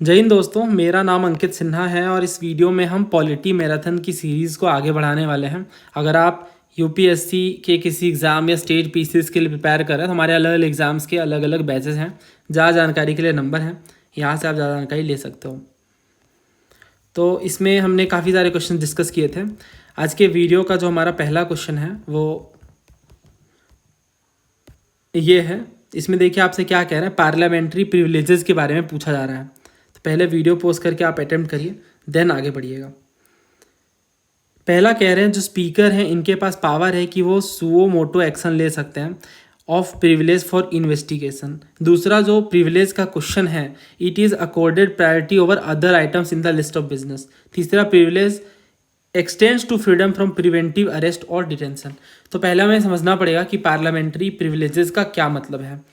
जय हिंद दोस्तों, मेरा नाम अंकित सिन्हा है और इस वीडियो में हम पॉलिटी मैराथन की सीरीज़ को आगे बढ़ाने वाले हैं। अगर आप यूपीएससी के किसी एग्ज़ाम या स्टेट पीसीएस के लिए प्रिपेयर कर रहे हैं तो हमारे अलग अलग एग्ज़ाम्स के अलग अलग बैचेस हैं। ज़्यादा जानकारी के लिए नंबर हैं, यहाँ से आप ज़्यादा जानकारी ले सकते हो। तो इसमें हमने काफ़ी सारे क्वेश्चन डिस्कस किए थे। आज के वीडियो का जो हमारा पहला क्वेश्चन है वो ये है। इसमें देखिए आपसे क्या कह रहा है, पार्लियामेंट्री प्रिविलेजेस के बारे में पूछा जा रहा है। तो पहले वीडियो पोस्ट करके आप अटेम्प्ट करिए, देन आगे बढ़िएगा। पहला कह रहे हैं जो स्पीकर हैं इनके पास पावर है कि वो सुओ मोटो एक्शन ले सकते हैं ऑफ प्रिविलेज फॉर इन्वेस्टिगेशन। दूसरा जो प्रिविलेज का क्वेश्चन है, it is accorded priority over other items in the list of business. तीसरा privilege extends to freedom from preventive arrest और डिटेंशन। तो पहले हमें समझना पड़ेगा कि पार्लियामेंट्री प्रिविलेजेस का क्या मतलब है।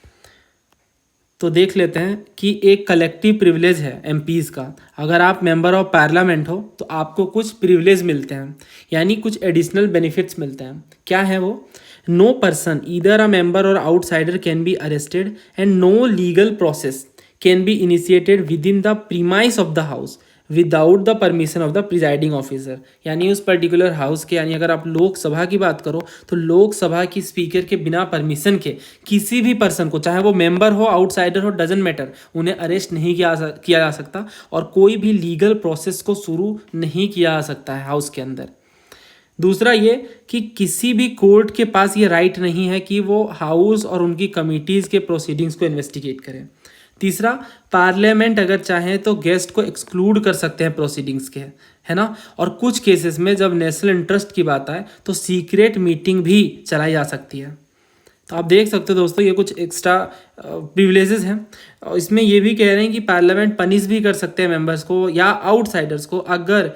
तो देख लेते हैं कि एक कलेक्टिव प्रिविलेज है एमपीज़ का। अगर आप मेंबर ऑफ पार्लियामेंट हो तो आपको कुछ प्रिविलेज मिलते हैं, यानी कुछ एडिशनल बेनिफिट्स मिलते हैं। क्या है वो? No person either a member और outsider can be arrested and no legal process can be initiated within the premise of the house without the permission of the presiding officer. यानी उस particular house के, यानी अगर आप लोकसभा की बात करो तो लोकसभा की स्पीकर के बिना परमिशन के किसी भी पर्सन को, चाहे वो मेंबर हो आउटसाइडर हो, डजंट मैटर, उन्हें अरेस्ट नहीं किया जा सकता और कोई भी लीगल प्रोसेस को शुरू नहीं किया जा सकता है हाउस के अंदर। दूसरा ये कि किसी भी कोर्ट के पास ये राइट नहीं है कि वो हाउस और उनकी कमिटीज़ के प्रोसीडिंग्स को इन्वेस्टिगेट करें। तीसरा, पार्लियामेंट अगर चाहे तो गेस्ट को एक्सक्लूड कर सकते हैं प्रोसीडिंग्स के, है ना। और कुछ केसेस में जब नेशनल इंटरेस्ट की बात आए तो सीक्रेट मीटिंग भी चलाई जा सकती है। तो आप देख सकते हो दोस्तों, ये कुछ एक्स्ट्रा प्रिविलेजेस हैं। और इसमें ये भी कह रहे हैं कि पार्लियामेंट पनिश भी कर सकते हैं मेंबर्स को या आउटसाइडर्स को अगर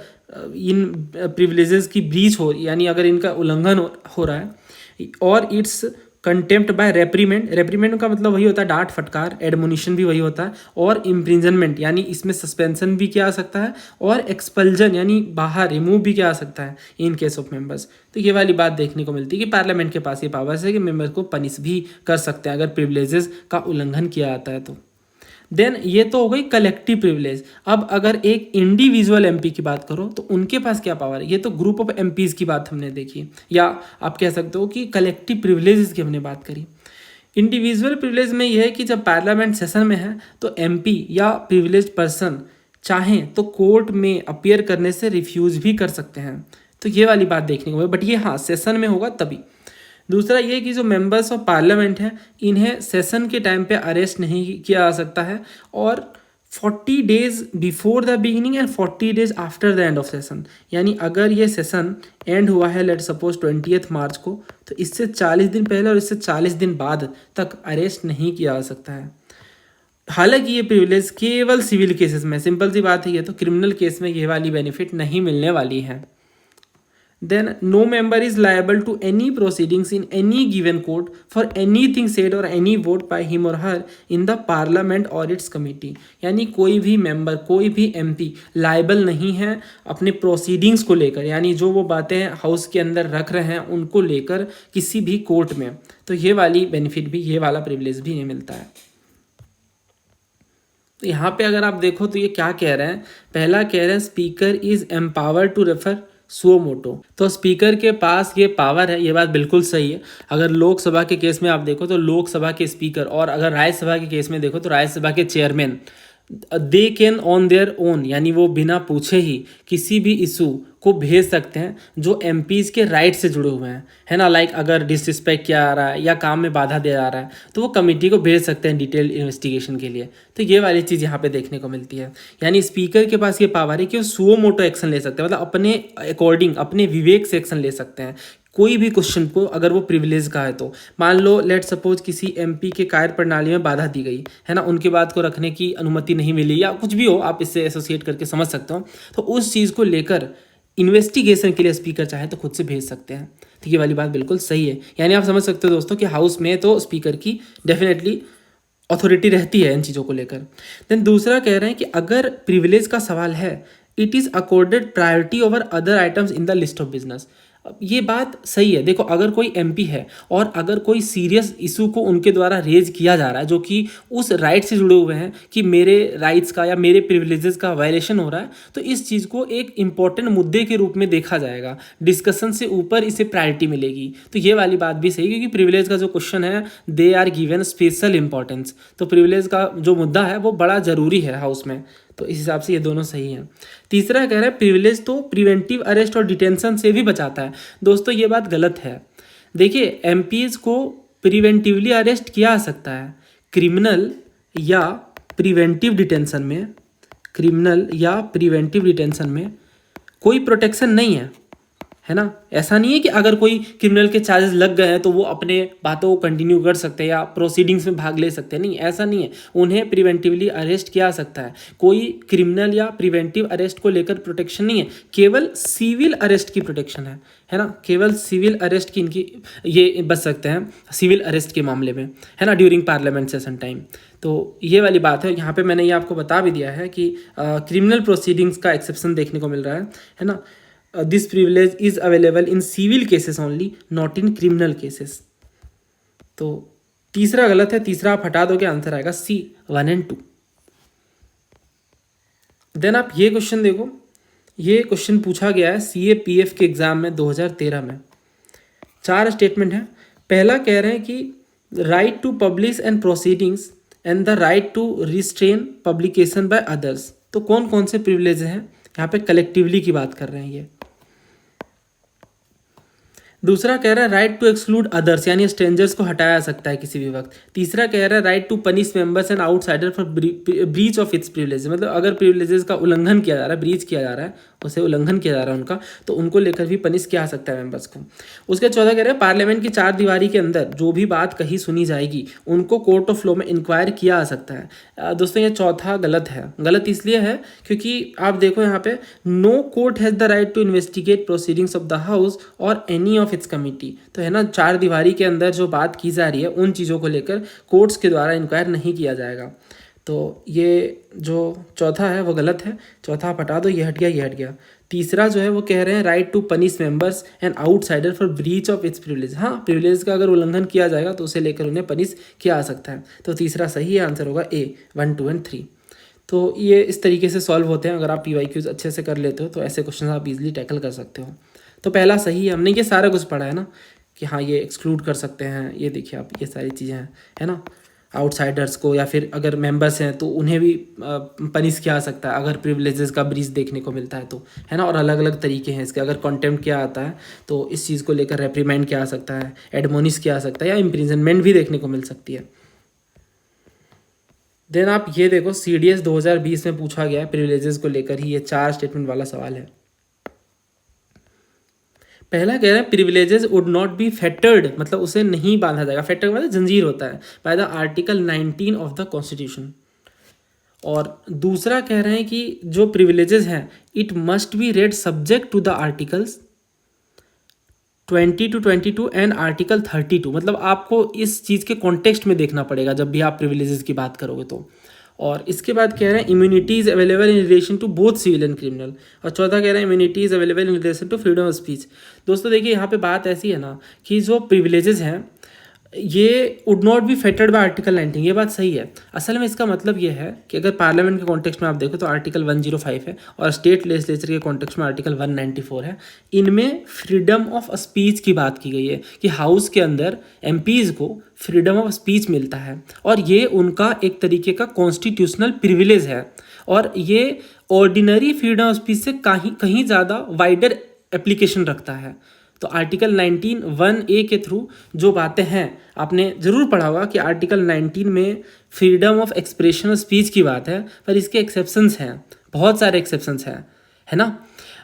इन प्रिविलेजेस की ब्रीच हो, यानी अगर इनका उल्लंघन हो रहा है। और it's contempt by reprimand. Reprimand का मतलब वही होता है डांट फटकार, एडमोनिशन भी वही होता है। और इम्प्रिजनमेंट, यानी इसमें सस्पेंशन भी किया जा सकता है और एक्सपल्जन यानी बाहर रिमूव भी किया जा सकता है इन केस ऑफ मेंबर्स। तो ये वाली बात देखने को मिलती है कि पार्लियामेंट के पास ये पावर्स है कि मेंबर को पनिश भी कर सकते हैं अगर प्रिविलेजेस का उल्लंघन किया जाता है तो। देन ये तो हो गई कलेक्टिव प्रिविलेज। अब अगर एक इंडिविजुअल एमपी की बात करो तो उनके पास क्या पावर है। ये तो ग्रुप ऑफ एमपीज की बात हमने देखी, या आप कह सकते हो कि कलेक्टिव प्रिविलेजेस की हमने बात करी। इंडिविजुअल प्रिविलेज में यह है कि जब पार्लियामेंट सेशन में है तो एमपी या प्रिविलेज पर्सन चाहें तो कोर्ट में अपीयर करने से रिफ्यूज भी कर सकते हैं। तो ये वाली बात देखने को मिली, बट ये हाँ सेशन में होगा तभी। दूसरा ये कि जो मेंबर्स ऑफ पार्लियामेंट हैं इन्हें सेशन के टाइम पे अरेस्ट नहीं किया जा सकता है, और 40 days before the beginning and 40 days after the end of session. यानी अगर ये सेशन एंड हुआ है लेट सपोज 20 मार्च को, तो इससे 40 दिन पहले और इससे 40 दिन बाद तक अरेस्ट नहीं किया जा सकता है। हालांकि ये प्रिविलेज केवल सिविल केसेस में, सिंपल सी बात है, ये तो क्रिमिनल केस में ये वाली बेनिफिट नहीं मिलने वाली है। Then no member is liable to any proceedings in any given court for anything said or any vote by him or her in the parliament or its committee। यानी कोई भी मेंबर, कोई भी एमपी लाइबल नहीं है अपने proceedings को लेकर, यानी जो वो बातें हाउस के अंदर रख रहे हैं उनको लेकर किसी भी कोर्ट में। तो ये वाली बेनिफिट भी, ये वाला प्रिविलेज भी नहीं मिलता है। तो यहाँ पे अगर आप देखो तो ये क्या कह रहे हैं, पहला कह रहे हैं speaker is empowered to refer suo motu. तो स्पीकर के पास ये पावर है, ये बात बिल्कुल सही है। अगर लोकसभा के केस में आप देखो तो लोकसभा के स्पीकर, और अगर राज्यसभा के केस में देखो तो राज्यसभा के chairman, they can on their own, यानी वो बिना पूछे ही किसी भी इशू को भेज सकते हैं जो एमपीज़ के राइट से जुड़े हुए हैं, है ना। लाइक अगर डिसरिस्पेक्ट किया जा रहा है या काम में बाधा दिया जा रहा है तो वो कमेटी को भेज सकते हैं डिटेल इन्वेस्टिगेशन के लिए। तो ये वाली चीज़ यहाँ पे देखने को मिलती है। यानी स्पीकर के पास ये पावर है कि वो सुओ मोटो एक्शन ले सकते हैं, मतलब अपने अकॉर्डिंग, अपने विवेक से एक्शन ले सकते हैं कोई भी क्वेश्चन को, अगर वो प्रिविलेज का है तो। मान लो लेट सपोज किसी एमपी के कार्य प्रणाली में बाधा दी गई है ना, उनकी बात को रखने की अनुमति नहीं मिली या कुछ भी हो, आप इससे एसोसिएट करके समझ सकते हो। तो उस चीज़ को लेकर इन्वेस्टिगेशन के लिए स्पीकर चाहे तो खुद से भेज सकते हैं। तो ये वाली बात बिल्कुल सही है। यानी आप समझ सकते हो दोस्तों कि हाउस में तो स्पीकर की डेफिनेटली अथॉरिटी रहती है इन चीज़ों को लेकर। देन दूसरा कह रहे हैं कि अगर प्रिविलेज का सवाल है, it is accorded priority over other items in the list of business. अब ये बात सही है। देखो, अगर कोई एमपी है और अगर कोई सीरियस इशू को उनके द्वारा रेज किया जा रहा है जो कि उस राइट से जुड़े हुए हैं कि मेरे राइट्स का या मेरे प्रिविलेजेस का वायलेशन हो रहा है, तो इस चीज़ को एक इम्पॉर्टेंट मुद्दे के रूप में देखा जाएगा, डिस्कशन से ऊपर इसे प्रायोरिटी मिलेगी। तो ये वाली बात भी सही, क्योंकि प्रिविलेज का जो क्वेश्चन है they are given special importance, तो प्रिविलेज का जो मुद्दा है वो बड़ा ज़रूरी है हाउस में। तो इस हिसाब से ये दोनों सही हैं। तीसरा कह रहा है प्रिविलेज तो प्रिवेंटिव अरेस्ट और डिटेंशन से भी बचाता है। दोस्तों ये बात गलत है। देखिए, एमपीज को प्रिवेंटिवली अरेस्ट किया जा सकता है क्रिमिनल या प्रिवेंटिव डिटेंशन में, क्रिमिनल या प्रिवेंटिव डिटेंशन में कोई प्रोटेक्शन नहीं है ना। ऐसा नहीं है कि अगर कोई क्रिमिनल के चार्जेस लग गए हैं तो वो अपने बातों को कंटिन्यू कर सकते हैं या प्रोसीडिंग्स में भाग ले सकते हैं, नहीं, ऐसा नहीं है। उन्हें प्रिवेंटिवली अरेस्ट किया जा सकता है। कोई क्रिमिनल या प्रिवेंटिव अरेस्ट को लेकर प्रोटेक्शन नहीं है, केवल सिविल अरेस्ट की प्रोटेक्शन है ना। केवल सिविल अरेस्ट की इनकी ये बच सकते हैं सिविल अरेस्ट के मामले में, है ना, ड्यूरिंग पार्लियामेंट सेशन टाइम। तो ये वाली बात है। यहाँ पे मैंने ये आपको बता भी दिया है कि क्रिमिनल प्रोसीडिंग्स का एक्सेप्शन देखने को मिल रहा है ना। This privilege is available in civil cases only, not in criminal cases. तो तीसरा गलत है, तीसरा आप हटा दोगे, आंसर आएगा सी 1 और 2। देन आप ये क्वेश्चन देखो, ये क्वेश्चन पूछा गया है CAPF के एग्जाम में 2013 में। 4 स्टेटमेंट है। पहला कह रहे हैं कि right to publish and proceedings and the right to restrain publication by others. तो कौन कौन से प्रिविलेज हैं यहाँ पे, कलेक्टिवली की बात कर रहे हैं ये। दूसरा कह रहा है राइट टू एक्सक्लूड अदर्स, यानी स्ट्रेंजर्स को हटाया जा सकता है किसी भी वक्त। तीसरा कह रहा है right to punish members and outsider for breach of its privilege, मतलब अगर प्रिविलेजेस का उल्लंघन किया जा रहा है, ब्रीच किया जा रहा है, उसे उल्लंघन किया जा रहा है उनका, तो उनको लेकर भी पनिश किया जा सकता है मेंबर्स को। उसके चौथा कह रहे हैं पार्लियामेंट की 4 दीवारी के अंदर जो भी बात कही सुनी जाएगी उनको कोर्ट ऑफ लॉ में इंक्वायर किया जा सकता है। दोस्तों ये चौथा गलत है। गलत इसलिए है क्योंकि आप देखो यहाँ पे no court has the right to investigate proceedings of the house और एनी ऑफ इट्स कमिटी। तो है ना, 4 दीवारी के अंदर जो बात की जा रही है उन चीज़ों को लेकर कोर्ट्स के द्वारा इंक्वायर नहीं किया जाएगा। तो ये जो चौथा है वो गलत है। चौथा आप हटा दो, ये हट गया, ये हट गया। तीसरा जो है वो कह रहे हैं right to punish members and outsider for breach of its privilege. हाँ, प्रिविलेज का अगर उल्लंघन किया जाएगा तो उसे लेकर उन्हें पनिश किया जा सकता है। तो तीसरा सही है, आंसर होगा A 1, 2 और 3। तो ये इस तरीके से सॉल्व होते हैं। अगर आप PYQs अच्छे से कर लेते हो तो ऐसे क्वेश्चन आप इजीली टैकल कर सकते हो। तो पहला सही है। हमने ये सारा कुछ पढ़ा है ना कि हाँ ये एक्सक्लूड कर सकते हैं, ये देखिए आप, ये सारी चीज़ें हैं, है ना। आउटसाइडर्स को या फिर अगर मेंबर्स हैं तो उन्हें भी पनिश किया जा सकता है अगर प्रिविलेजेस का ब्रीच देखने को मिलता है तो, है ना। और अलग अलग तरीके हैं इसके। अगर कॉन्टेम्प्ट किया आता है तो इस चीज़ को लेकर रेप्रीमेंड किया जा सकता है, एडमोनिश किया जा सकता है या इम्प्रिजनमेंट भी देखने को मिल सकती है। देन आप ये देखो CDS 2020 में पूछा गया है प्रिविलेजेस को लेकर ही, ये 4 स्टेटमेंट वाला सवाल है। पहला कह रहा है privileges would not be fettered, मतलब उसे नहीं बांधा जाएगा। फेटर मतलब जंजीर होता है, by the article 19 of the constitution. और दूसरा कह रहे हैं कि जो प्रिविलेजेस हैं it must be read subject to the articles 20 to 22 and article 32, मतलब आपको इस चीज़ के कॉन्टेक्स्ट में देखना पड़ेगा जब भी आप प्रिविलेजेस की बात करोगे तो। और इसके बाद कह रहे हैं immunity is available in relation to both civil and criminal. और चौथा कह रहे हैं immunity is available in relation to freedom of speech. दोस्तों देखिए यहाँ पे बात ऐसी है ना कि जो प्रिविलेजेस हैं ये would not be fettered bye article 19, ये बात सही है। असल में इसका मतलब ये है कि अगर पार्लियामेंट के कॉन्टेक्स्ट में आप देखो तो आर्टिकल 105 है और स्टेट लेजिस्लेचर के कॉन्टेक्स्ट में आर्टिकल 194 है। इनमें फ्रीडम ऑफ स्पीच की बात की गई है कि हाउस के अंदर MPs को फ्रीडम ऑफ स्पीच मिलता है और ये उनका एक तरीके का कॉन्स्टिट्यूशनल प्रिविलेज है। और ये ऑर्डिनरी फ्रीडम ऑफ स्पीच से कहीं ज़्यादा वाइडर एप्लीकेशन रखता है। तो आर्टिकल 19(1)(a) के थ्रू जो बातें हैं आपने ज़रूर पढ़ा होगा कि आर्टिकल 19 में freedom of expression of speech की बात है, पर इसके एक्सेप्शंस हैं, बहुत सारे एक्सेप्शंस हैं, है ना।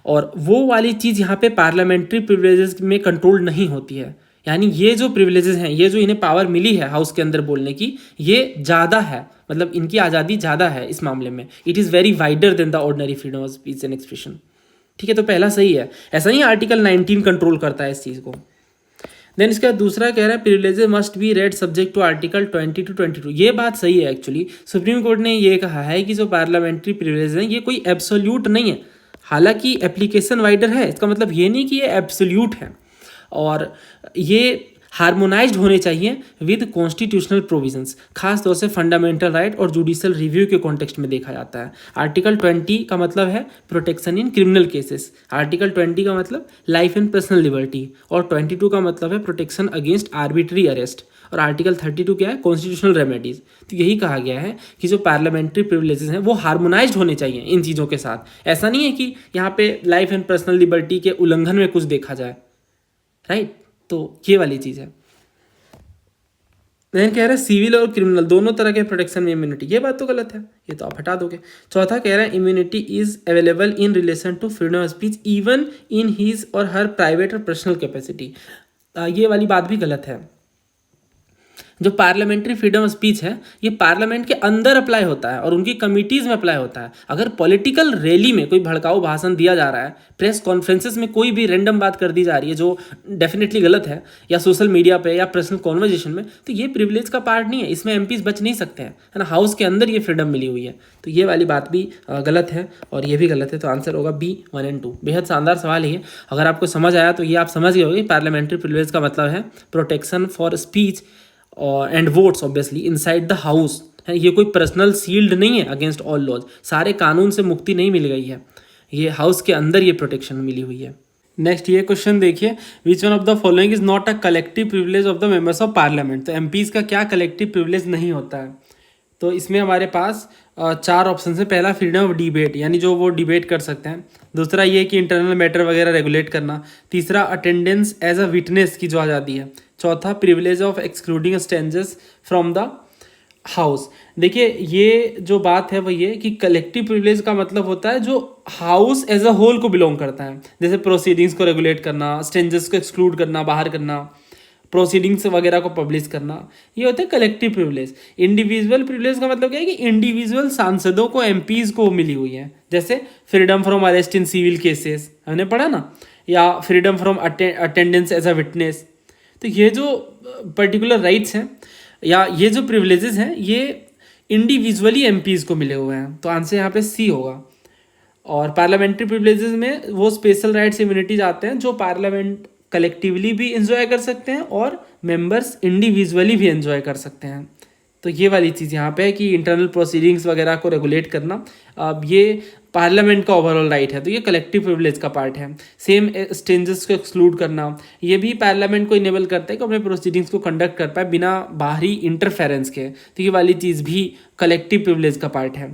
और वो वाली चीज़ यहाँ पे पार्लियामेंट्री प्रिविलेजेस में कंट्रोल नहीं होती है। यानी ये जो प्रिविलेजेस हैं, ये जो इन्हें पावर मिली है हाउस के अंदर बोलने की, ये ज़्यादा है, मतलब इनकी आज़ादी ज़्यादा है इस मामले में। It is very wider than the ordinary freedom of speech and expression. ठीक है, तो पहला सही है। ऐसा नहीं आर्टिकल 19 कंट्रोल करता है इस चीज़ को। देन इसका दूसरा कह रहा है privileges must be read subject to article 20 to 22। ये बात सही है। एक्चुअली सुप्रीम कोर्ट ने ये कहा है कि जो पार्लियामेंट्री प्रिविलेज हैं ये कोई एब्सोल्यूट नहीं है, हालांकि एप्लीकेशन वाइडर है। इसका मतलब ये नहीं कि ये एब्सोल्यूट है। और ये हार्मोनाइज्ड होने चाहिए विद कॉन्स्टिट्यूशनल प्रोविजंस, खास तौर से फंडामेंटल राइट और जुडिशियल रिव्यू के कॉन्टेक्स्ट में देखा जाता है। आर्टिकल 20 का मतलब है protection in criminal cases, article 20 का मतलब लाइफ एंड पर्सनल लिबर्टी, और 22 का मतलब है प्रोटेक्शन अगेंस्ट आर्बिट्री अरेस्ट, और आर्टिकल 32 क्या है, कॉन्स्टिट्यूशनल रेमेडीज। तो यही कहा गया है कि जो पार्लियामेंट्री प्रिविलेजेस हैं वो हार्मोनाइज्ड होने चाहिए इन चीज़ों के साथ। ऐसा नहीं है कि यहाँ पे लाइफ एंड पर्सनल लिबर्टी के उल्लंघन में कुछ देखा जाए, राइट। तो ये वाली चीज़ है। देन कह रहा है सिविल और क्रिमिनल दोनों तरह के प्रोटेक्शन में इम्यूनिटी, ये बात तो गलत है, ये तो आप हटा दोगे। चौथा कह रहा है immunity is available in relation to freedom of speech even in his और हर प्राइवेट और पर्सनल कैपेसिटी, ये वाली बात भी गलत है। जो पार्लियामेंट्री फ्रीडम ऑफ स्पीच है ये पार्लियामेंट के अंदर अप्लाई होता है और उनकी कमिटीज़ में अप्लाई होता है। अगर पॉलिटिकल रैली में कोई भड़काऊ भाषण दिया जा रहा है, प्रेस कॉन्फ्रेंसेस में कोई भी रैंडम बात कर दी जा रही है जो डेफिनेटली गलत है, या सोशल मीडिया पे या पर्सनल कॉन्वर्जेशन में, तो ये प्रिविलेज का पार्ट नहीं है, इसमें एमपीज बच नहीं सकते हैं, है ना। हाउस के अंदर ये फ्रीडम मिली हुई है, तो ये वाली बात भी गलत है और ये भी गलत है। तो आंसर होगा बी 1 और 2। बेहद शानदार सवाल है। अगर आपको समझ आया तो ये आप समझ गए होंगे पार्लियामेंट्री प्रिविलेज का मतलब है protection for speech and votes obviously inside the house है। ये कोई पर्सनल सील्ड नहीं है अगेंस्ट ऑल लॉज, सारे कानून से मुक्ति नहीं मिल गई है, ये हाउस के अंदर ये प्रोटेक्शन मिली हुई है। नेक्स्ट ये क्वेश्चन देखिए, which one of the following is not a collective privilege of the members of parliament. तो एमपीज का क्या कलेक्टिव प्रिविलेज नहीं होता है? तो इसमें हमारे पास 4 ऑप्शन है। पहला फ्रीडम ऑफ डिबेट, यानी जो वो डिबेट कर सकते हैं। दूसरा ये कि इंटरनल मैटर वगैरह रेगुलेट करना। तीसरा अटेंडेंस एज अ विटनेस की जो आज़ादी है। चौथा privilege of excluding strangers from the house. देखिए ये जो बात है वो ये कि कलेक्टिव प्रिविलेज का मतलब होता है जो हाउस एज अ होल को बिलोंग करता है, जैसे प्रोसीडिंग्स को रेगुलेट करना, स्ट्रेंजर्स को एक्सक्लूड करना, बाहर करना, प्रोसीडिंग्स वगैरह को पब्लिश करना, ये होता है कलेक्टिव प्रिविलेज। इंडिविजुअल प्रिविलेज का मतलब क्या है कि इंडिविजुअल सांसदों को, एमपीज को मिली हुई है, जैसे freedom from arrest in civil cases हमने पढ़ा ना, या freedom from attendance as a witness. तो ये जो पर्टिकुलर राइट्स हैं या ये जो प्रिविलेजेस हैं ये इंडिविजुअली एमपीज को मिले हुए हैं, तो आंसर यहाँ पे सी होगा। और पार्लियामेंट्री प्रिविलेजेस में वो स्पेशल राइट्स इम्यूनिटीज आते हैं जो पार्लियामेंट कलेक्टिवली भी इंजॉय कर सकते हैं और मेंबर्स इंडिविजुअली भी इंजॉय कर सकते हैं। तो ये वाली चीज़ यहाँ पे है कि इंटरनल प्रोसीडिंग्स वगैरह को रेगुलेट करना, अब ये पार्लियामेंट का ओवरऑल राइट है, तो ये कलेक्टिव प्रिविलेज का पार्ट है। सेम स्ट्रेंजर्स को एक्सक्लूड करना, ये भी पार्लियामेंट को इनेबल करता है कि अपने प्रोसीडिंग्स को कंडक्ट कर पाए बिना बाहरी इंटरफेरेंस के, तो ये वाली चीज़ भी कलेक्टिव प्रिविलेज का पार्ट है।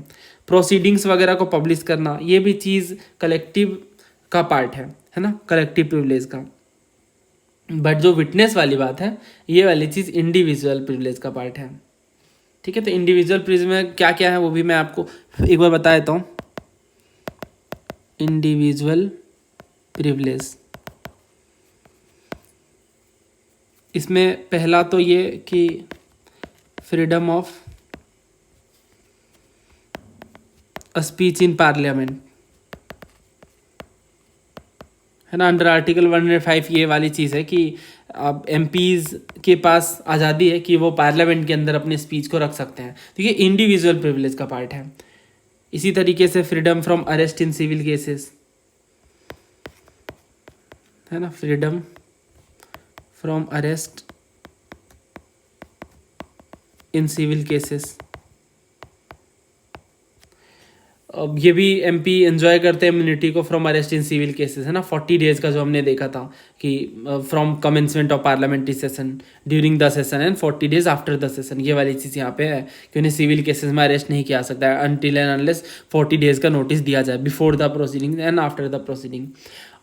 प्रोसीडिंग्स वगैरह को पब्लिश करना, ये भी चीज़ कलेक्टिव का पार्ट है ना, कलेक्टिव प्रिविलेज का। बट जो विटनेस वाली बात है ये वाली चीज़ इंडिविजुअल प्रिविलेज का पार्ट है, ठीक है। तो इंडिविजुअल प्रिविलेज में क्या क्या है वो भी मैं आपको एक बार बता देता हूँ। इंडिविजुअल प्रिविलेज, इसमें पहला तो ये कि freedom of speech in parliament, है ना, अंडर आर्टिकल 105 ये वाली चीज़ है कि अब एमपीज के पास आज़ादी है कि वो पार्लियामेंट के अंदर अपने स्पीच को रख सकते हैं, तो ये इंडिविजुअल प्रिविलेज का पार्ट है। इसी तरीके से freedom from arrest in civil cases, है ना, freedom from arrest in civil cases, अब ये भी एमपी एंजॉय करते हैं इम्यूनिटी को from arrest in civil cases, है ना। 40 डेज का जो हमने देखा था कि from commencement of parliamentary session, during the session and 40 days after the session, ये वाली चीज़ यहाँ पे है कि उन्हें सिविल केसेस में अरेस्ट नहीं किया सकता है अनटिल एंड अनलेस 40 डेज का नोटिस दिया जाए before the proceeding and after the proceeding.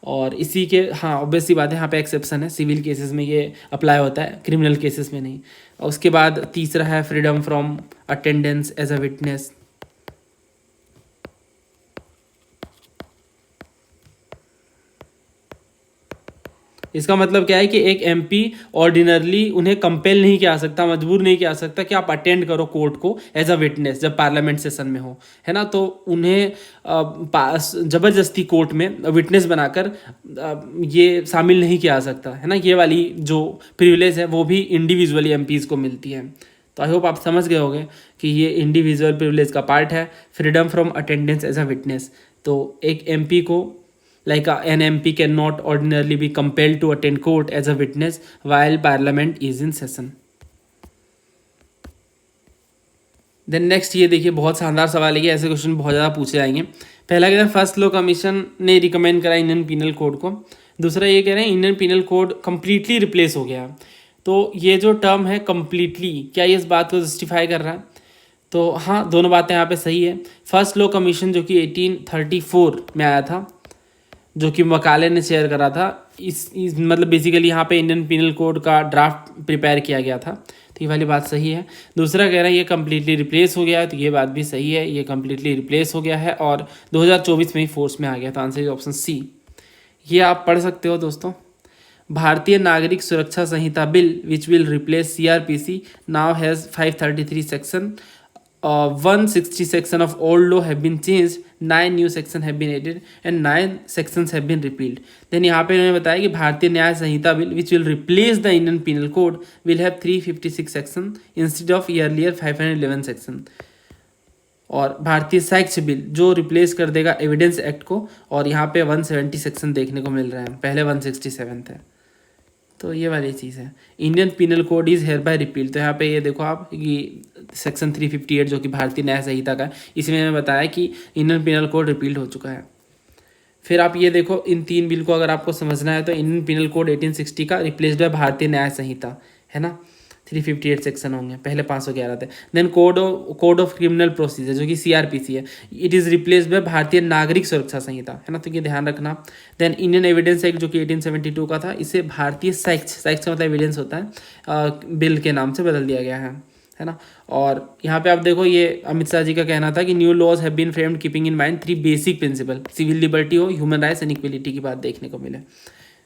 और इसी के हाँ ऑब्वियस सी बात है यहाँ पे एक्सेप्शन है, सिविल केसेस में ये अप्लाई होता है, क्रिमिनल केसेस में नहीं। और उसके बाद तीसरा है freedom from attendance as a witness, इसका मतलब क्या है कि एक एमपी ऑर्डिनरली उन्हें कंपेल नहीं किया सकता, मजबूर नहीं किया सकता कि आप अटेंड करो कोर्ट को एज अ विटनेस जब पार्लियामेंट सेशन में हो, है ना। तो उन्हें ज़बरदस्ती कोर्ट में विटनेस बनाकर ये शामिल नहीं किया सकता, है ना। ये वाली जो प्रिविलेज है वो भी इंडिविजुअली एमपीज़ को मिलती है। तो आई होप आप समझ गए होंगे कि ये इंडिविजुअल प्रिविलेज का पार्ट है, freedom from attendance as a witness. तो एक एमपी को like an MP cannot ordinarily be compelled to attend court as a witness while parliament is in session. Then next ये देखिए, बहुत शानदार सवाल है कि ऐसे क्वेश्चन बहुत ज़्यादा पूछे जाएंगे. पहला कहते हैं फर्स्ट लॉ कमीशन ने रिकमेंड करा इंडियन पीनल कोड को. दूसरा ये कह रहे हैं Indian penal code completely replace हो गया. तो ये जो टर्म है कम्प्लीटली, क्या ये इस बात को जस्टिफाई कर रहा है? तो हाँ, दोनों बातें यहाँ पे सही है. फर्स्ट लॉ कमीशन जो कि 1834 में आया था, जो कि मकाले ने शेयर करा था, इस मतलब बेसिकली यहाँ पे इंडियन पीनल कोड का ड्राफ्ट प्रिपेयर किया गया था. तो ये वाली बात सही है. दूसरा कह रहा है ये कम्प्लीटली रिप्लेस हो गया है, तो ये बात भी सही है, ये कम्प्लीटली रिप्लेस हो गया है और 2024 में ही फोर्स में आ गया. तो आंसर इज ऑप्शन सी. ये आप पढ़ सकते हो दोस्तों. भारतीय नागरिक सुरक्षा संहिता bill which will replace CRPC now has 533 section. 160 section of old law have been changed, 9 new section have been added and 9 sections have been repealed. Then यहाँ पे उन्होंने बताया कि भारतीय न्याय संहिता bill which will replace the Indian Penal Code will have 356 section instead of earlier 511 section. और भारतीय साक्ष्य बिल जो रिप्लेस कर देगा एविडेंस एक्ट को, और यहाँ पे 170 सेक्शन देखने को मिल रहे हैं, पहले 167 थे. तो ये वाली चीज़ है. Indian penal code is hereby repeal. तो यहाँ पे ये देखो आप कि सेक्शन 358 जो कि भारतीय न्याय संहिता का है, इसमें मैंने बताया कि इंडियन पीनल कोड रिपील्ड हो चुका है. फिर आप ये देखो, इन तीन बिल को अगर आपको समझना है तो इंडियन पीनल कोड 1860 का रिप्लेस्ड बाय भारतीय न्याय संहिता है ना. 358 सेक्शन होंगे, पहले 511 थे. Then code of criminal procedure जो कि CRPC है, इट इज़ रिप्लेस्ड बाय भारतीय नागरिक सुरक्षा संहिता है ना. तो ये ध्यान रखना. देन इंडियन एविडेंस एक्ट जो कि 1872 का था, इसे भारतीय साक्ष्य का मतलब एविडेंस होता है, बिल के नाम से बदल दिया गया है ना. और यहाँ पे आप देखो, ये अमित शाह जी का कहना था कि new laws have been framed keeping in mind 3 basic principle, civil liberty हो, ह्यूमन राइट्स एंड इक्वलिटी की बात देखने को मिले.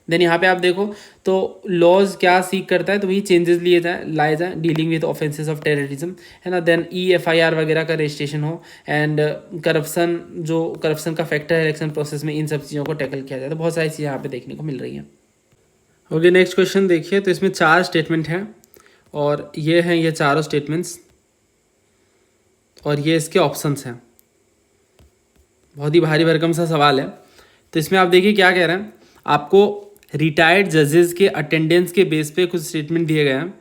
देन यहाँ पे आप देखो तो लॉज क्या सीख करता है, तो वही चेंजेस लाए जाए dealing with offences of terrorism है ना. देन EFIR वगैरह का रजिस्ट्रेशन हो, एंड करप्शन का फैक्टर है इलेक्शन प्रोसेस में, इन सब चीज़ों को टैकल किया जाए. तो बहुत सारी चीज़ें यहाँ पे देखने को मिल रही हैं. ओके, नेक्स्ट क्वेश्चन देखिए. तो इसमें 4 स्टेटमेंट हैं और ये हैं ये चारों स्टेटमेंट्स, और ये इसके ऑप्शंस हैं. बहुत ही भारी भरकम सा सवाल है. तो इसमें आप देखिए क्या कह रहे हैं. आपको रिटायर्ड जजेस के अटेंडेंस के बेस पे कुछ स्टेटमेंट दिए गए हैं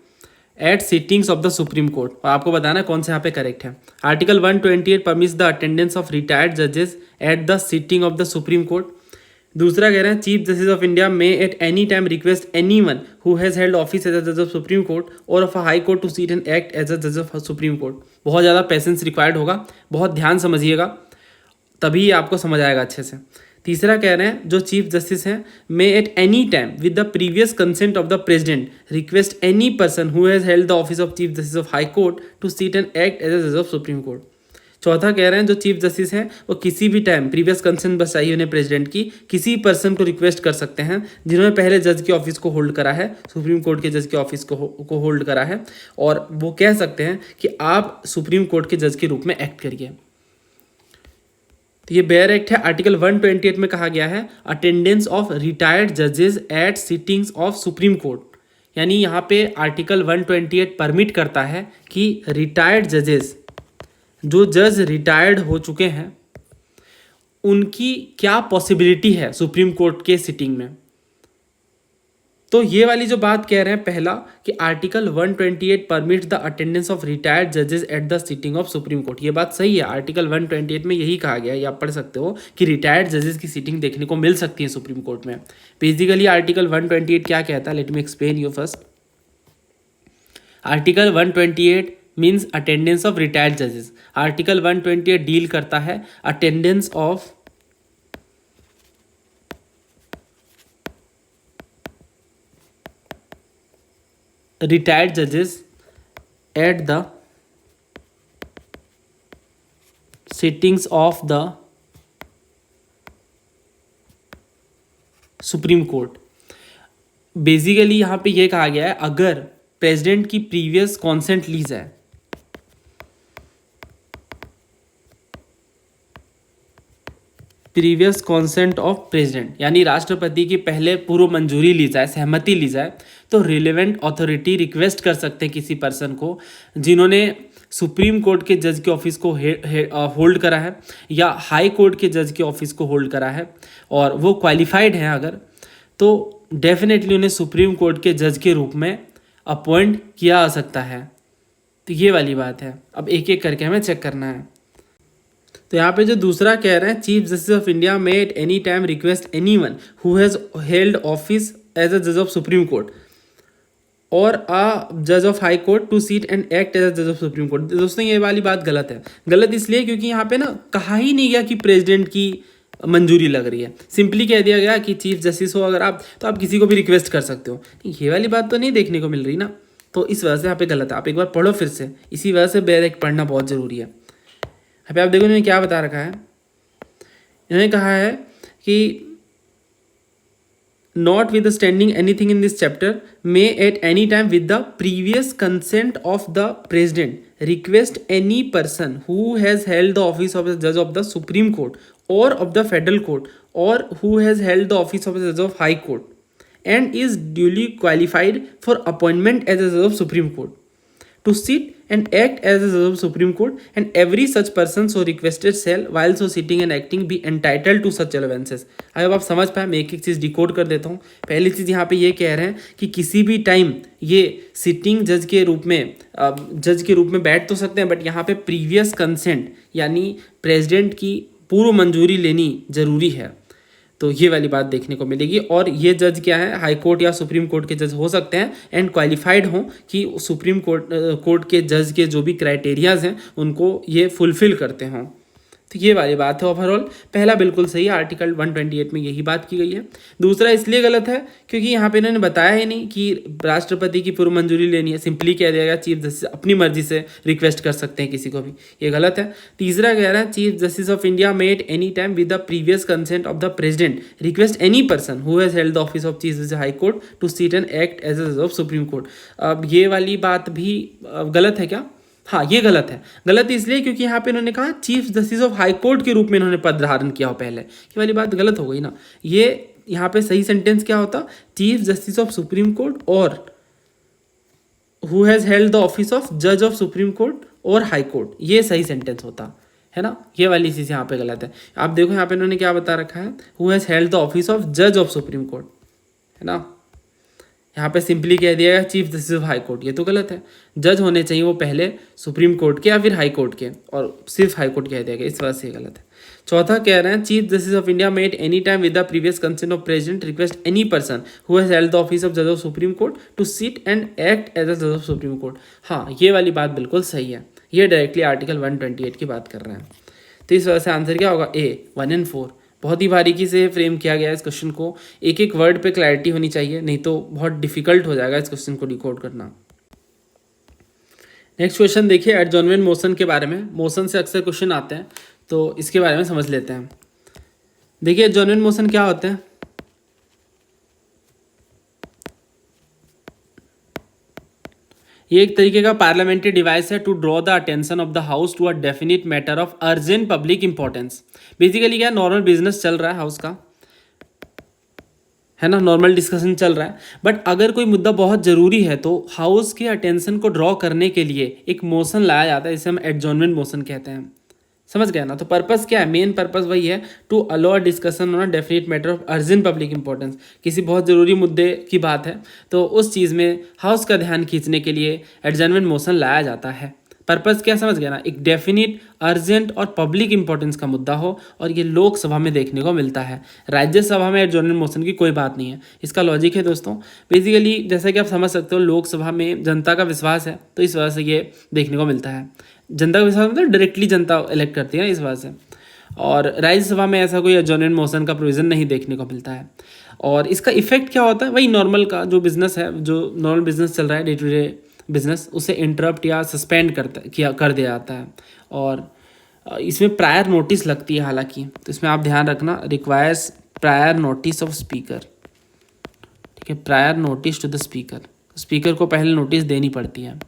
at sittings of the supreme court, और आपको बताना है कौन से यहाँ पे करेक्ट है. Article 128 permits the attendance of retired जजेस at the sitting of the supreme Court. दूसरा कह रहे हैं chief justice of India may at any time request anyone who has held office as a जज ऑफ सुप्रीम कोर्ट और of a High court to sit and act as a जज of supreme court. बहुत ज़्यादा patience required होगा, बहुत ध्यान समझिएगा, तभी आपको समझ आएगा अच्छे से. तीसरा कह रहे हैं जो चीफ जस्टिस हैं may at any time with the previous consent of the president request any person who has held the office of chief justice of High court to sit and act as a जज of supreme court. चौथा कह रहे हैं जो chief justice हैं वो किसी भी टाइम प्रीवियस कंसेंट बस चाहिए उन्हें प्रेसिडेंट की, किसी पर्सन को रिक्वेस्ट कर सकते हैं जिन्होंने पहले जज के ऑफिस को होल्ड करा है, सुप्रीम कोर्ट के जज के ऑफिस को होल्ड करा है, और वो कह सकते हैं कि आप सुप्रीम कोर्ट के जज के रूप में एक्ट करिए. तो ये बेयर एक्ट है. आर्टिकल 128 में कहा गया है अटेंडेंस ऑफ रिटायर्ड जजेस at sittings of supreme court, यानी यहाँ पे आर्टिकल 128 परमिट करता है कि रिटायर्ड जजेस, जो जज रिटायर्ड हो चुके हैं, उनकी क्या पॉसिबिलिटी है सुप्रीम कोर्ट के सिटिंग में. तो ये वाली जो बात कह रहे हैं पहला कि article 128 permits the attendance of retired जजेस at the sitting of supreme Court, ये बात सही है. आर्टिकल 128 में यही कहा गया है, ये आप पढ़ सकते हो कि रिटायर्ड जजेस की सीटिंग देखने को मिल सकती है सुप्रीम कोर्ट में. बेसिकली आर्टिकल 128 क्या कहता है, let me explain you first. Article 128 means attendance of retired जजेस. आर्टिकल 128 डील करता है attendance of retired judges at the sittings of the supreme court. Basically यहाँ पे ये कहा गया है अगर प्रेसिडेंट की प्रीवियस कॉन्सेंट ली जाए, प्रीवियस कॉन्सेंट ऑफ प्रेसिडेंट यानी राष्ट्रपति की पहले पूर्व मंजूरी ली जाए, सहमति ली जाए, तो रिलेवेंट अथॉरिटी रिक्वेस्ट कर सकते हैं किसी पर्सन को जिन्होंने सुप्रीम कोर्ट के जज के ऑफिस को होल्ड करा है या हाई कोर्ट के जज के ऑफिस को होल्ड करा है और वो क्वालिफाइड हैं अगर, तो डेफिनेटली उन्हें सुप्रीम कोर्ट के जज के रूप में अपॉइंट किया जा सकता है। तो ये वाली बात है। अब एक एक करके हमें चेक करना है। तो यहाँ पे जो दूसरा कह रहे हैं, chief justice of India may at any time request anyone who has held office as a जज ऑफ सुप्रीम कोर्ट और अ जज of High court to sit and act as a जज ऑफ सुप्रीम कोर्ट। दोस्तों ये वाली बात गलत है। गलत इसलिए क्योंकि यहाँ पे ना कहा ही नहीं गया कि प्रेसिडेंट की मंजूरी लग रही है। सिंपली कह दिया गया कि चीफ जस्टिस हो अगर आप, तो आप किसी को भी रिक्वेस्ट कर सकते हो। ये वाली बात तो नहीं देखने को मिल रही ना, तो इस वजह से यहाँ पे गलत है। आप एक बार पढ़ो फिर से, इसी वजह से डायरेक्ट पढ़ना बहुत ज़रूरी है। यहाँ पे आप देखो इन्होंने क्या बता रखा है। इन्होंने कहा है कि not withstanding anything in this chapter may at any time with the previous consent of the president request any person who has held the office of a judge of the Supreme Court or of the Federal Court or who has held the office of a judge of High Court and is duly qualified for appointment as a judge of Supreme Court to sit and act as a judge of Supreme Court, and every such person so requested shall while so sitting and acting be entitled to such allowances। अब आप समझ पाए, मैं एक एक चीज़ decode कर देता हूँ। पहली चीज़ यहाँ पे ये कह रहे हैं कि किसी भी टाइम ये सिटिंग जज के रूप में बैठ तो सकते हैं, बट यहाँ पे प्रीवियस कंसेंट यानी प्रेसिडेंट की पूर्व मंजूरी लेनी जरूरी है। तो ये वाली बात देखने को मिलेगी। और ये जज क्या है, हाई कोर्ट या सुप्रीम कोर्ट के जज हो सकते हैं एंड क्वालिफाइड हों कि सुप्रीम कोर्ट के जज के जो भी क्राइटेरियाज हैं उनको ये फुलफिल करते हों। तो ये वाली बात है। ओवरऑल पहला बिल्कुल सही है, आर्टिकल 128 में यही बात की गई है। दूसरा इसलिए गलत है क्योंकि यहाँ पे इन्होंने बताया ही नहीं कि राष्ट्रपति की पूर्व मंजूरी लेनी है। सिंपली कह दिया गया चीफ जस्टिस अपनी मर्जी से रिक्वेस्ट कर सकते हैं किसी को भी, ये गलत है। तीसरा कह रहा है chief justice of India may any time with the previous consent of the president request any person who has held the office of chief justice high court to sit and act as a जज of supreme court. अब ये वाली बात भी गलत है क्या? हाँ, ये गलत है। गलत इसलिए क्योंकि यहाँ पे इन्होंने कहा chief justice of High court के रूप में इन्होंने पद धारण किया हो पहले। ये वाली बात गलत हो गई ना। ये यहाँ पे सही सेंटेंस क्या होता, chief justice of supreme court और who has held the office of जज ऑफ सुप्रीम कोर्ट और हाई कोर्ट, ये सही सेंटेंस होता है ना। ये वाली चीज़ यहाँ पे गलत है। आप देखो यहाँ पे इन्होंने क्या बता रखा है, who has held the office of जज ऑफ सुप्रीम कोर्ट, है ना। यहाँ पे सिंपली कह दिया गया chief justice of High Court, ये तो गलत है। जज होने चाहिए वो पहले सुप्रीम कोर्ट के या फिर हाई कोर्ट के, और सिर्फ हाई कोर्ट कह दिया गया, इस वजह से ये गलत है। चौथा कह रहे हैं chief justice of India may any time with the previous consent of president request any person who has held the office of जज of supreme court to sit and act as a जज of supreme court. हाँ, ये वाली बात बिल्कुल सही है। ये डायरेक्टली आर्टिकल 128 की बात कर रहे हैं। तो इस वजह से आंसर क्या होगा, ए 1 और 4। बहुत ही बारीकी से फ्रेम किया गया है इस क्वेश्चन को। एक एक वर्ड पे क्लैरिटी होनी चाहिए, नहीं तो बहुत डिफिकल्ट हो जाएगा इस क्वेश्चन को डिकोड करना। नेक्स्ट क्वेश्चन देखिए, एडजॉर्नमेंट मोशन के बारे में। मोशन से अक्सर क्वेश्चन आते हैं, तो इसके बारे में समझ लेते हैं। देखिए एडजॉर्नमेंट मोशन क्या होते हैं। ये एक तरीके का पार्लियामेंट्री डिवाइस है to draw the attention of the house to a definite matter of urgent public importance. Basically क्या, नॉर्मल बिजनेस चल रहा है हाउस का, है ना, नॉर्मल डिस्कशन चल रहा है, बट अगर कोई मुद्दा बहुत ज़रूरी है तो हाउस के अटेंशन को ड्रॉ करने के लिए एक मोशन लाया जाता है, जिसे हम एडजॉर्नमेंट मोशन कहते हैं। समझ गया ना। तो पर्पस क्या है, मेन पर्पस वही है to allow discussion on a definite matter of urgent public importance. किसी बहुत ज़रूरी मुद्दे की बात है तो उस चीज़ में हाउस का ध्यान खींचने के लिए एडजॉर्नमेंट मोशन लाया जाता है। पर्पस क्या, समझ गया ना, एक डेफिनेट अर्जेंट और पब्लिक इंपॉर्टेंस का मुद्दा हो, और ये लोकसभा में देखने को मिलता है। राज्यसभा में एडजॉर्नमेंट मोशन की कोई बात नहीं है। इसका लॉजिक है दोस्तों, बेसिकली जैसा कि आप समझ सकते हो लोकसभा में जनता का विश्वास है, तो इस वजह से ये देखने को मिलता है। जनता का विश्वास मतलब डायरेक्टली जनता इलेक्ट करती है इस वजह से। और राज्यसभा में ऐसा कोई एडजॉर्नमेंट मोशन का प्रोविजन नहीं देखने को मिलता है। और इसका इफेक्ट क्या होता है, वही नॉर्मल का जो बिजनेस है, जो नॉर्मल बिजनेस चल रहा है डे टू डे बिजनेस, उसे इंटरप्ट या सस्पेंड कर दिया जाता है। और इसमें प्रायर नोटिस लगती है हालांकि, तो इसमें आप ध्यान रखना, requires prior notice of speaker. ठीक है, prior notice to the speaker. Speaker को पहले नोटिस देनी पड़ती है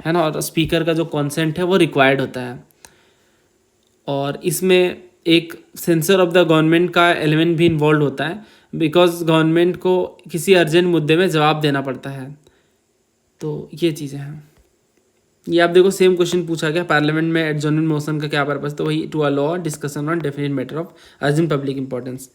ना, और स्पीकर का जो कॉन्सेंट है वो रिक्वायर्ड होता है। और इसमें एक सेंसर ऑफ द गवर्नमेंट का एलिमेंट भी इन्वॉल्व होता है, बिकॉज गवर्नमेंट को किसी अर्जेंट मुद्दे में जवाब देना पड़ता है। तो ये चीज़ें हैं। ये आप देखो सेम क्वेश्चन पूछा गया, पार्लियामेंट में एडजॉर्नमेंट मोशन का क्या पर्पस, तो वही to allow discussion on definite matter of urgent public importance.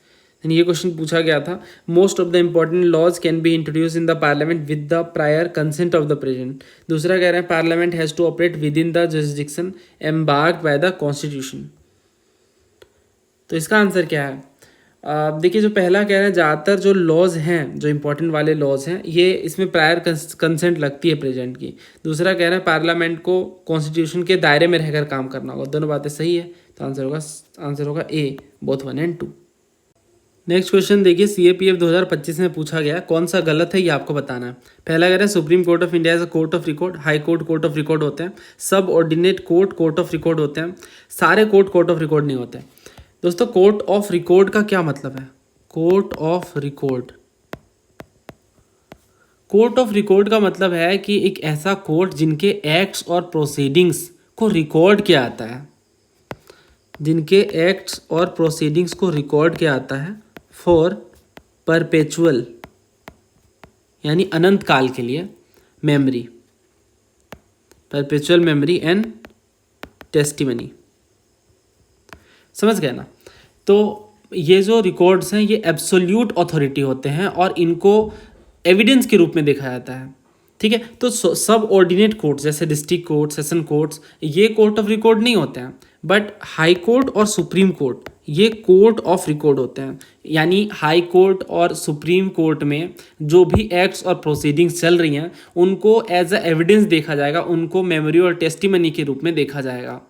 ये क्वेश्चन पूछा गया था, most of the important laws can be introduce in the Parliament with the prior consent of the president. दूसरा कह रहे हैं Parliament has to operate within the jurisdiction embarked by the Constitution. तो इसका answer क्या है? देखिए जो पहला कह रहे हैं ज़्यादातर जो लॉज हैं, जो इंपॉर्टेंट वाले लॉज हैं, ये इसमें प्रायर कंसेंट लगती है प्रेसिडेंट की। दूसरा कह रहे हैं पार्लियामेंट को कॉन्स्टिट्यूशन के दायरे में रहकर काम करना होगा। दोनों बातें सही है, तो आंसर होगा ए, बोथ 1 और 2। नेक्स्ट क्वेश्चन देखिए, CAPF 2025 में पूछा गया, कौन सा गलत है ये आपको बताना है। पहला कह रहा है supreme court of India as a court of record, high court of record होते हैं, सब ऑर्डिनेट कोर्ट ऑफ रिकॉर्ड होते हैं, सारे कोर्ट ऑफ रिकॉर्ड नहीं होते। दोस्तों कोर्ट ऑफ रिकॉर्ड का क्या मतलब है? कोर्ट ऑफ रिकॉर्ड का मतलब है कि एक ऐसा कोर्ट जिनके एक्ट्स और प्रोसीडिंग्स को रिकॉर्ड किया आता है, जिनके एक्ट्स और प्रोसीडिंग्स को रिकॉर्ड किया आता है फॉर परपेचुअल, यानी अनंत काल के लिए, memory, perpetual memory and testimony. समझ गए ना? तो ये जो रिकॉर्ड्स हैं ये एब्सोल्यूट अथॉरिटी होते हैं और इनको एविडेंस के रूप में देखा जाता है। ठीक है, तो सब ऑर्डिनेट कोर्ट्स जैसे डिस्ट्रिक्ट कोर्ट, सेशन कोर्ट्स, ये कोर्ट ऑफ रिकॉर्ड नहीं होते हैं, बट हाई कोर्ट और सुप्रीम कोर्ट ये कोर्ट ऑफ रिकॉर्ड होते हैं। यानी हाई कोर्ट और सुप्रीम कोर्ट में जो भी एक्ट्स और प्रोसीडिंग्स चल रही हैं उनको एज अ एविडेंस देखा जाएगा, उनको मेमोरी और टेस्टिमनी के रूप में देखा जाएगा।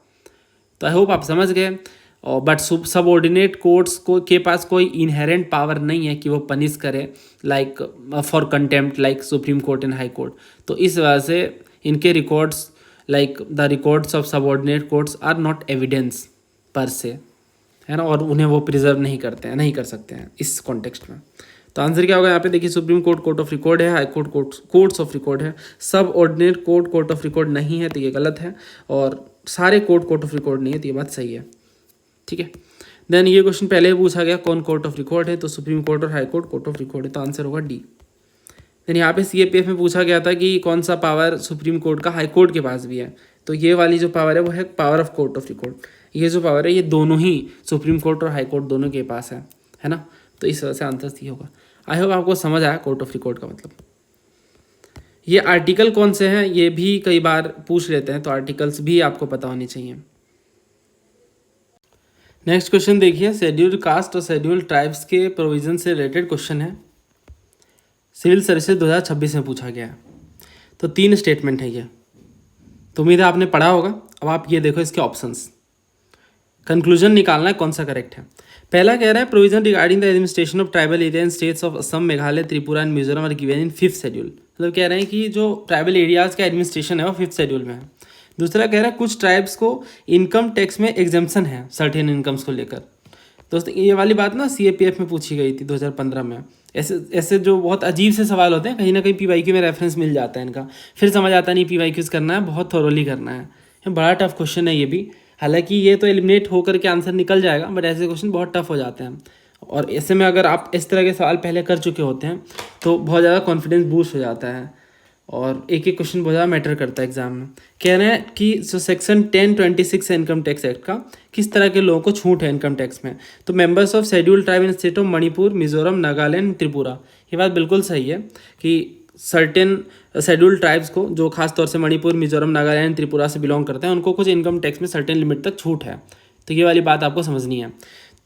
तो आई होप आप समझ गए। और बट सब ऑर्डिनेट कोर्ट्स को के पास कोई इनहेरेंट पावर नहीं है कि वो पनिश करे like for contempt like supreme court and high court. तो इस वजह से इनके records like the records of subordinate courts are not evidence per se, है ना, और उन्हें वो प्रिजर्व नहीं करते हैं, नहीं कर सकते हैं इस कॉन्टेक्स्ट में। तो आंसर क्या होगा यहाँ पे? देखिए सुप्रीम कोर्ट ऑफ रिकॉर्ड है, high court courts of record है, सब ऑर्डिनेट कोर्ट ऑफ रिकॉर्ड नहीं है, तो ये गलत है, और सारे कोर्ट ऑफ रिकॉर्ड नहीं है, तो ये बात सही है। ठीक है, देन ये क्वेश्चन पहले ही पूछा गया कौन कोर्ट ऑफ रिकॉर्ड है, तो सुप्रीम कोर्ट और हाई कोर्ट ऑफ रिकॉर्ड है, तो आंसर होगा डी। देन यहाँ पे CAPF में पूछा गया था कि कौन सा पावर सुप्रीम कोर्ट का हाई कोर्ट के पास भी है, तो ये वाली जो पावर है वो है power of court of record. ये जो पावर है ये दोनों ही सुप्रीम कोर्ट और हाई कोर्ट दोनों के पास है ना, तो इस वजह से आंसर सी होगा। आई होप आपको समझ आया कोर्ट ऑफ रिकॉर्ड का मतलब। ये आर्टिकल कौन से हैं ये भी कई बार पूछ लेते हैं, तो आर्टिकल्स भी आपको पता होनी चाहिए। नेक्स्ट क्वेश्चन देखिए, शेड्यूल्ड कास्ट और शेड्यूल्ड ट्राइब्स के प्रोविजन से रिलेटेड क्वेश्चन है, सिविल सर्विसेज 2026 में पूछा गया है। तो 3 स्टेटमेंट है ये, तो उम्मीद है आपने पढ़ा होगा। अब आप ये देखो इसके ऑप्शंस, कंक्लूजन निकालना है कौन सा करेक्ट है। पहला कह रहा है provision regarding the administration of tribal area in states of Assam, Meghalaya, Tripura and Mizoram are given in 5th schedule. मतलब कह रहे हैं कि जो ट्राइबल एरियाज़ का एडमिनिस्ट्रेशन है वो 5th शेड्यूल में है। दूसरा कह रहा है कुछ ट्राइब्स को इनकम टैक्स में एग्जम्पशन है सर्टेन इनकम्स को लेकर। दोस्तों ये वाली बात ना CAPF में पूछी गई थी 2015 में। ऐसे जो बहुत अजीब से सवाल होते हैं, कहीं ना कहीं PYQ में रेफरेंस मिल जाता है इनका, फिर समझ आता नहीं PYQs करना है, बहुत थोरोली करना है। बड़ा टफ क्वेश्चन है ये भी, हालांकि ये तो एलिमिनेट होकर के आंसर निकल जाएगा, बट ऐसे क्वेश्चन बहुत टफ हो जाते हैं। और ऐसे में अगर आप इस तरह के सवाल पहले कर चुके होते हैं तो बहुत ज़्यादा कॉन्फिडेंस बूस्ट हो जाता है, और एक एक क्वेश्चन बहुत ज़्यादा मैटर करता है एग्जाम में। कह रहे हैं कि जो सेक्शन 1026 है इनकम टैक्स एक्ट का, किस तरह के लोगों को छूट है इनकम टैक्स में, तो members of scheduled tribe in state of Manipur, Mizoram, Nagaland, Tripura. ये बात बिल्कुल सही है कि सर्टेन शेड्यूल्ड ट्राइब्स को, जो खास तौर से मणिपुर, मिजोरम, नागालैंड, त्रिपुरा से बिलोंग करते हैं, उनको कुछ इनकम टैक्स में सर्टेन लिमिट तक छूट है। तो ये वाली बात आपको समझनी है,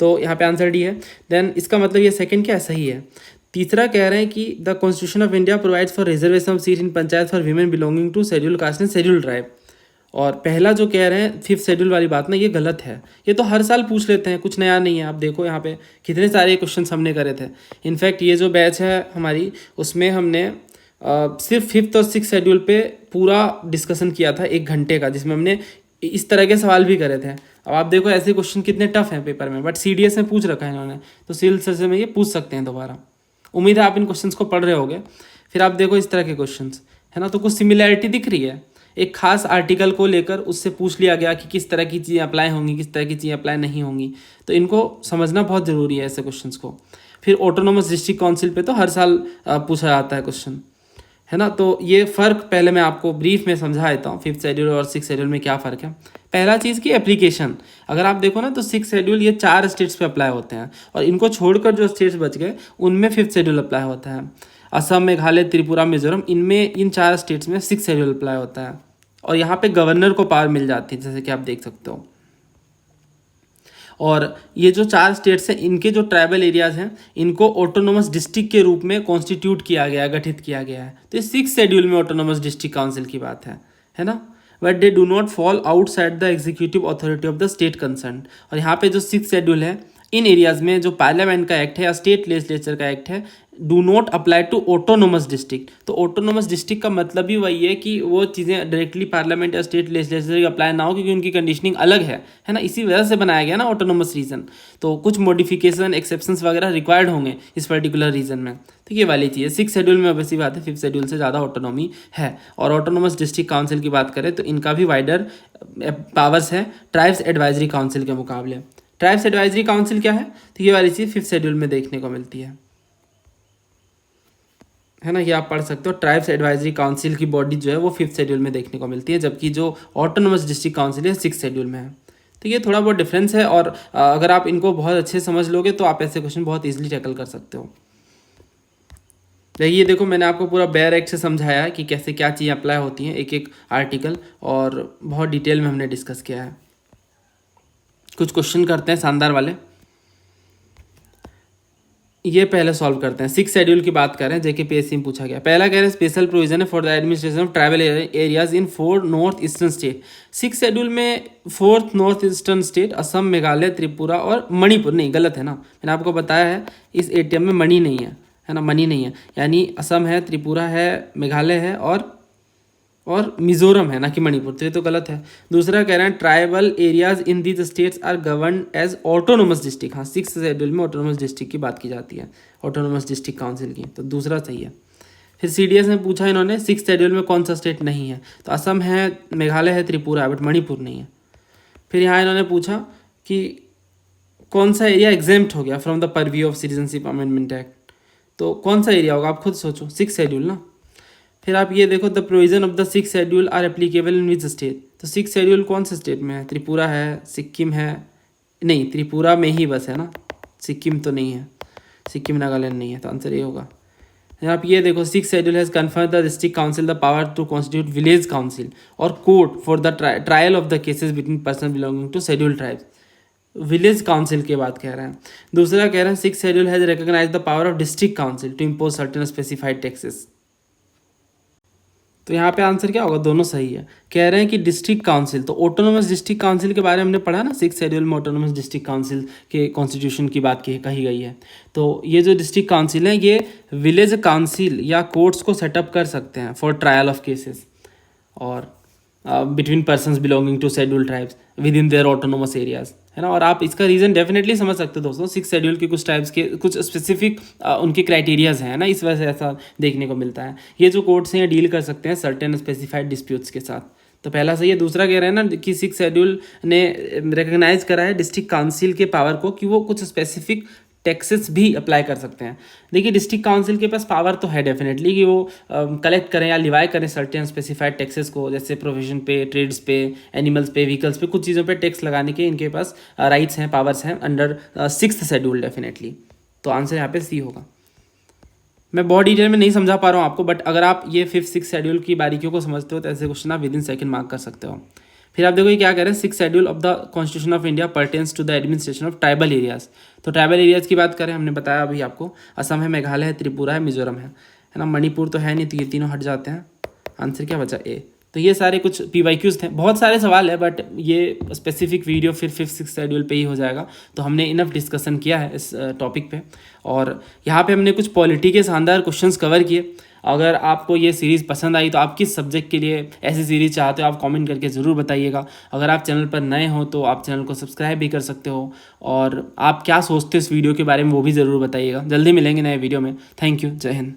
तो यहाँ पे आंसर डी है। देन इसका मतलब ये सेकंड क्या है, सही है। तीसरा कह रहे हैं कि the constitution of India provides for reservation of seat in panchayat for women belonging to schedule caste and schedule tribe. और पहला जो कह रहे हैं 5th शेड्यूल वाली बात ना, ये गलत है। ये तो हर साल पूछ लेते हैं, कुछ नया नहीं है। आप देखो यहाँ पे कितने सारे क्वेश्चन हमने करे थे। इनफैक्ट ये जो बैच है हमारी, उसमें हमने सिर्फ 5th और 6th शेड्यूल पे पूरा डिस्कशन किया था 1 घंटे का, जिसमें हमने इस तरह के सवाल भी करे थे। अब आप देखो ऐसे क्वेश्चन कितने टफ हैं पेपर में, बट CDS में पूछ रखा है इन्होंने, तो सिविल सर्विस में ये पूछ सकते हैं दोबारा। उम्मीद है आप इन क्वेश्चंस को पढ़ रहे होगे। फिर आप देखो इस तरह के क्वेश्चंस, है ना, तो कुछ सिमिलैरिटी दिख रही है। एक खास आर्टिकल को लेकर उससे पूछ लिया गया कि किस तरह की चीज़ें अप्लाई होंगी, किस तरह की चीज़ें अप्लाई नहीं होंगी, तो इनको समझना बहुत ज़रूरी है ऐसे क्वेश्चंस को। फिर ऑटोनोमस डिस्ट्रिक्ट काउंसिल पे तो हर साल पूछा जाता है क्वेश्चन, है ना। तो ये फ़र्क पहले मैं आपको ब्रीफ में समझा देता हूँ, 5th शेड्यूल और 6th शेड्यूल में क्या फ़र्क है। पहला चीज़ की एप्लीकेशन, अगर आप देखो ना तो 6th शेड्यूल ये 4 स्टेट्स पे अप्लाई होते हैं, और इनको छोड़कर जो स्टेट्स बच गए उनमें 5th शेड्यूल अप्लाई होता है। असम, मेघालय, त्रिपुरा, मिजोरम, इनमें इन 4 स्टेट्स में 6th शेड्यूल अप्लाई होता है, और यहाँ पे गवर्नर को पावर मिल जाती है, जैसे कि आप देख सकते हो। और ये जो 4 स्टेट्स हैं, इनके जो ट्राइबल एरियाज़ हैं, इनको ऑटोनोमस डिस्ट्रिक्ट के रूप में कॉन्स्टिट्यूट किया गया है, गठित किया गया है। तो ये 6th शेड्यूल में ऑटोनोमस डिस्ट्रिक्ट काउंसिल की बात है ना। But they do not fall outside the executive authority of the state concern. और यहाँ पे जो 6th शेड्यूल है, इन एरियाज़ में जो पार्लियामेंट का एक्ट है या स्टेट लेजिस्लेचर का एक्ट है, do not apply to autonomous district. तो ऑटोनोमस डिस्ट्रिक्ट का मतलब ही वही है कि वो चीज़ें डायरेक्टली पार्लियामेंट या स्टेट लेजिस्लेचर अप्लाई ना हो, क्योंकि उनकी कंडीशनिंग अलग है ना। इसी वजह से बनाया गया ना ऑटोनोमस रीजन। तो कुछ मॉडिफिकेशन, एक्सेप्शंस वगैरह रिक्वायर्ड होंगे इस पर्टिकुलर रीजन में। तो ये वाली चीज़ है। 6th शेड्यूल में वैसी बात है, 5th शेड्यूल से ज़्यादा ऑटोनॉमी है। और ऑटोनोमस डिस्ट्रिक्ट काउंसिल की बात करें तो इनका भी वाइडर पावर्स है ट्राइब्स एडवाइजरी काउंसिल के मुकाबले। ट्राइब्स एडवाइजरी काउंसिल क्या है, तो ये वाली चीज़ 5th शेड्यूल में देखने को मिलती है ना। ये आप पढ़ सकते हो, ट्राइब्स एडवाइजरी काउंसिल की बॉडी जो है वो 5th शेड्यूल में देखने को मिलती है, जबकि जो ऑटोनोमस डिस्ट्रिक्ट काउंसिल है 6th शेड्यूल में है। तो ये थोड़ा बहुत डिफरेंस है, और अगर आप इनको बहुत अच्छे समझ लोगे तो आप ऐसे क्वेश्चन बहुत ईजिली टैकल कर सकते हो। ये देखो, मैंने आपको पूरा बेयर एक्ट से समझाया है कि कैसे क्या चीज़ें अप्लाई होती हैं, एक एक आर्टिकल, और बहुत डिटेल में हमने डिस्कस किया है। कुछ क्वेश्चन करते हैं शानदार वाले, ये पहले सॉल्व करते हैं। 6th शेड्यूल की बात कर रहे हैं, जेके पीएससी में पूछा गया। पहला कह रहे हैं स्पेशल प्रोविजन है for the administration of tribal areas in 4 north eastern state. 6th schedule में 4th north eastern state Assam, Meghalaya, Tripura और मणिपुर, नहीं गलत है ना, मैंने आपको बताया है इस एटीएम में मणि नहीं है ना, मणि नहीं है, यानी असम है, त्रिपुरा है, मेघालय है और मिजोरम है, ना कि मणिपुर। तो ये तो गलत है। दूसरा कह रहे हैं tribal areas in these states are govern as autonomous district. हाँ, 6th शेड्यूल में ऑटोनोमस डिस्ट्रिक्ट की बात की जाती है, ऑटोनोमस डिस्ट्रिक्ट काउंसिल की, तो दूसरा सही है। फिर सीडीएस में पूछा इन्होंने 6th शेड्यूल में कौन सा स्टेट नहीं है, तो असम है, मेघालय है, त्रिपुरा है, बट मणिपुर नहीं है। फिर यहाँ इन्होंने पूछा कि कौन सा एरिया एग्जेम्प्ट हो गया from the purview of citizenship amendment act, तो कौन सा एरिया होगा, आप खुद सोचो। 6th शेड्यूल ना। फिर आप ये देखो, the provision of the 6th schedule are applicable in which state, तो 6th शेड्यूल कौन से स्टेट में है, त्रिपुरा है, सिक्किम है, नहीं त्रिपुरा में ही बस है ना, सिक्किम तो नहीं है, सिक्किम नागालैंड नहीं है, तो आंसर ये होगा। आप ये देखो, 6th schedule has conferred the district council the power to constitute village council और court for the trial of the cases between person belonging to schedule tribes. Village council की बात कह रहे हैं। दूसरा कह रहे हैं 6th schedule has recognize the power of district council to impose certain specified taxes. तो यहाँ पे आंसर क्या होगा, दोनों सही है। कह रहे हैं कि डिस्ट्रिक्ट काउंसिल, तो ऑटोनोमस डिस्ट्रिक्ट काउंसिल के बारे में हमने पढ़ा ना, 6th शेड्यूल में ऑटोनोमस डिस्ट्रिक्ट काउंसिल के कॉन्स्टिट्यूशन की बात कही गई है। तो ये जो डिस्ट्रिक्ट काउंसिल है, ये विलेज काउंसिल या कोर्ट्स को सेटअप कर सकते हैं फॉर ट्रायल ऑफ केसेस और between persons belonging to schedule tribes within their autonomous areas, है ना। और आप इसका रीज़न डेफिनेटली समझ सकते हो दोस्तों, 6th शेड्यूल के कुछ ट्राइब्स के कुछ स्पेसिफिक उनके क्राइटेरियाज हैं ना, इस वजह से ऐसा देखने को मिलता है। ये जो कोर्ट्स हैं डील कर सकते हैं सर्टेन स्पेसिफाइड डिस्प्यूट्स के साथ, तो पहला सही है। दूसरा कह रहे हैं ना कि 6th शेड्यूल ने रिकग्नाइज करा है डिस्ट्रिक्ट काउंसिल के पावर को कि वो कुछ स्पेसिफिक टैक्सेस भी अप्लाई कर सकते हैं। देखिए, डिस्ट्रिक्ट काउंसिल के पास पावर तो है डेफिनेटली कि वो कलेक्ट करें या लिवाई करें सर्टेन स्पेसिफाइड टैक्सेस को, जैसे प्रोविजन पे, ट्रेड्स पे, एनिमल्स पे, व्हीकल्स पे, कुछ चीज़ों पे टैक्स लगाने के इनके पास राइट्स हैं, पावर्स हैं अंडर 6th शेड्यूल डेफिनेटली। तो आंसर यहाँ पे सी होगा। मैं बहुत डिटेल में नहीं समझा पा रहा हूँ आपको, बट अगर आप ये 5th 6th शेड्यूल की बारीकियों को समझते हो तो ऐसे क्वेश्चन आप विद इन सेकंड मार्क कर सकते हो। फिर आप देखो ये क्या कह रहे हैं, 6th schedule of the constitution of India pertains to the administration of tribal areas. तो ट्राइबल एरियाज की बात करें, हमने बताया अभी आपको, असम है, मेघालय है, त्रिपुरा है, मिजोरम है ना, मणिपुर तो है नहीं, तो ये तीनों हट जाते हैं। आंसर क्या बचा, ए। तो ये सारे कुछ PYQs थे, बहुत सारे सवाल है, बट ये स्पेसिफिक वीडियो फिर 5th 6th शेड्यूल पे ही हो जाएगा। तो हमने इनफ डिस्कशन किया है इस टॉपिक पे, और यहाँ पे हमने कुछ पॉलिटी के शानदार क्वेश्चंस कवर किए। अगर आपको ये सीरीज़ पसंद आई तो आप किस सब्जेक्ट के लिए ऐसी सीरीज़ चाहते हो, आप कमेंट करके ज़रूर बताइएगा। अगर आप चैनल पर नए हो तो आप चैनल को सब्सक्राइब भी कर सकते हो, और आप क्या सोचते हो इस वीडियो के बारे में वो भी ज़रूर बताइएगा। जल्दी मिलेंगे नए वीडियो में। थैंक यू, जय हिंद।